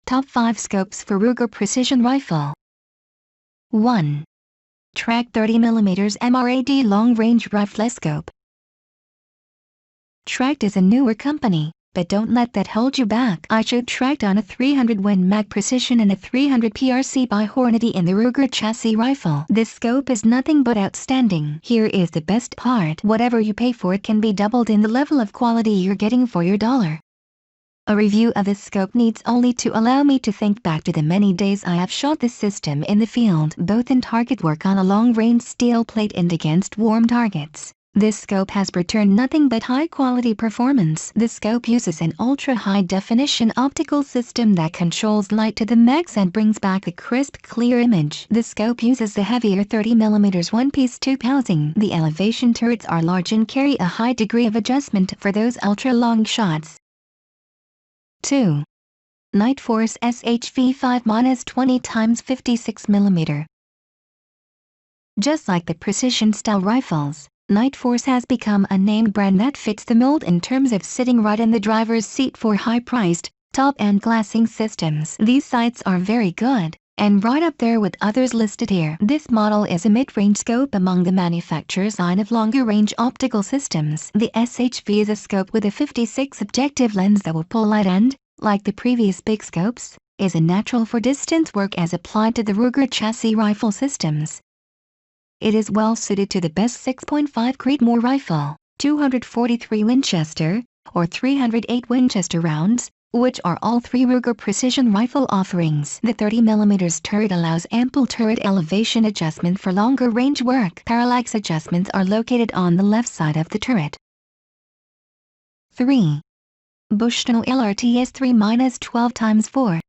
Top 5 Scopes for Ruger Precision Rifle. 1. TRACT 30mm MRAD Long Range Riflescope. TRACT is a newer company, but don't let that hold you back. I showed TRACT on a 300 Win Mag Precision and a 300 PRC by Hornady in the Ruger chassis rifle. This scope is nothing but outstanding. Here is the best part: whatever you pay for it can be doubled in the level of quality you're getting for your dollar. A review of this scope needs only to allow me to think back to the many days I have shot this system in the field, both in target work on a long-range steel plate and against warm targets. This scope has returned nothing but high-quality performance. The scope uses an ultra-high-definition optical system that controls light to the max and brings back a crisp, clear image. The scope uses the heavier 30mm one-piece tube housing. The elevation turrets are large and carry a high degree of adjustment for those ultra-long shots. 2. Nightforce SHV 5-20x56mm. Just like the precision-style rifles, Nightforce has become a named brand that fits the mold in terms of sitting right in the driver's seat for high-priced, top-end glassing systems. These sights are very good, and right up there with others listed here. This model is a mid-range scope among the manufacturer's line of longer-range optical systems. The SHV is a scope with a 56 objective lens that will pull light and, like the previous big scopes, is a natural for distance work as applied to the Ruger chassis rifle systems. It is well suited to the best 6.5 Creedmoor rifle, 243 Winchester, or 308 Winchester rounds, which are all three Ruger precision rifle offerings. The 30mm turret allows ample turret elevation adjustment for longer range work. Parallax adjustments are located on the left side of the turret. 3. Bushnell Lrts 3-12x4.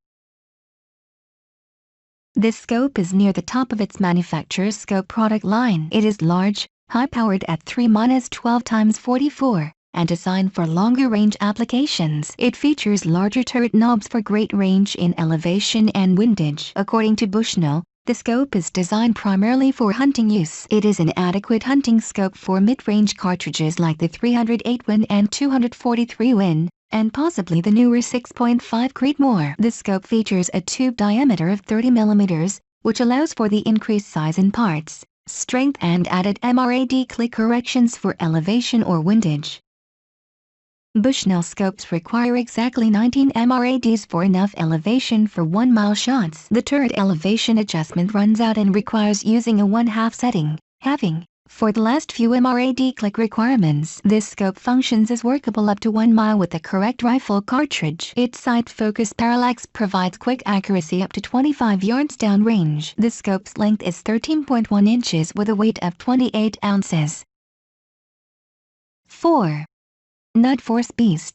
This scope is near the top of its manufacturer's scope product line. It is large, high-powered at 3-12x44. And designed for longer range applications. It features larger turret knobs for great range in elevation and windage. According to Bushnell, the scope is designed primarily for hunting use. It is an adequate hunting scope for mid-range cartridges like the 308 Win and 243 Win, and possibly the newer 6.5 Creedmoor. The scope features a tube diameter of 30mm, which allows for the increased size in parts, strength and added MRAD click corrections for elevation or windage. Bushnell scopes require exactly 19 MRADs for enough elevation for 1 mile shots. The turret elevation adjustment runs out and requires using a 1/2 setting, having, for the last few MRAD click requirements. This scope functions as workable up to 1 mile with the correct rifle cartridge. Its sight focus parallax provides quick accuracy up to 25 yards downrange. The scope's length is 13.1 inches with a weight of 28 ounces. 4. Nightforce Beast.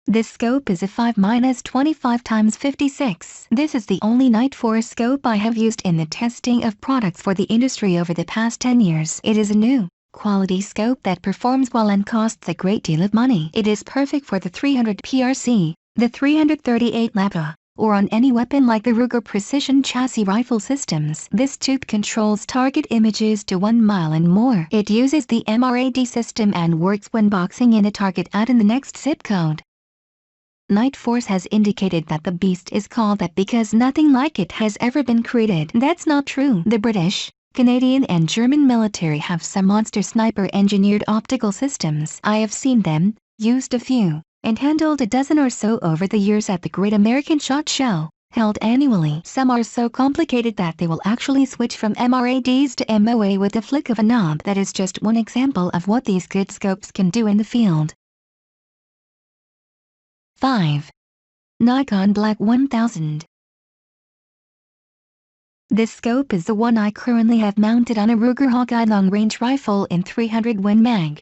This scope is a 5-25x56. This is the only Nightforce scope I have used in the testing of products for the industry over the past 10 years. It is a new, quality scope that performs well and costs a great deal of money. It is perfect for the 300 PRC, the 338 Labra, or on any weapon like the Ruger precision chassis rifle systems. This tube controls target images to 1 mile and more. It uses the MRAD system and works when boxing in a target out in the next zip code. Nightforce has indicated that the Beast is called that because nothing like it has ever been created. That's not true. The British, Canadian and German military have some monster sniper engineered optical systems. I have seen them, used a few, and handled a dozen or so over the years at the Great American SHOT Show, held annually. Some are so complicated that they will actually switch from MRADs to MOA with a flick of a knob. That is just one example of what these good scopes can do in the field. 5. Nikon Black 1000. This scope is the one I currently have mounted on a Ruger Hawkeye long-range rifle in 300 Win Mag.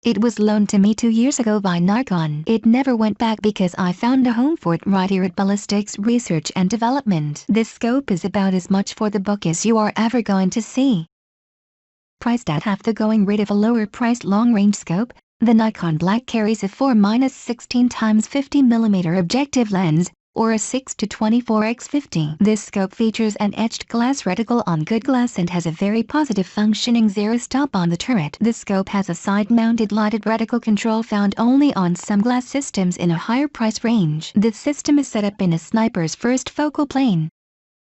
It was loaned to me 2 years ago by Nikon. It never went back because I found a home for it right here at Ballistics Research and Development. This scope is about as much for the buck as you are ever going to see. Priced at half the going rate of a lower-priced long-range scope, the Nikon Black carries a 4-16x50mm objective lens, or a 6-24x50. This scope features an etched glass reticle on good glass and has a very positive functioning zero stop on the turret. This scope has a side-mounted lighted reticle control found only on some glass systems in a higher price range. This system is set up in a sniper's first focal plane.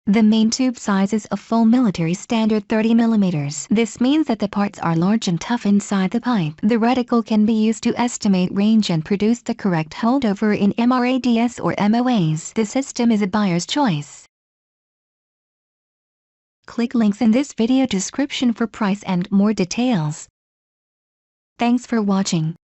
The main tube size is a full military standard 30mm. This means that the parts are large and tough inside the pipe. The reticle can be used to estimate range and produce the correct holdover in MRADs or MOAs. The system is a buyer's choice. Click links in this video description for price and more details. Thanks for watching.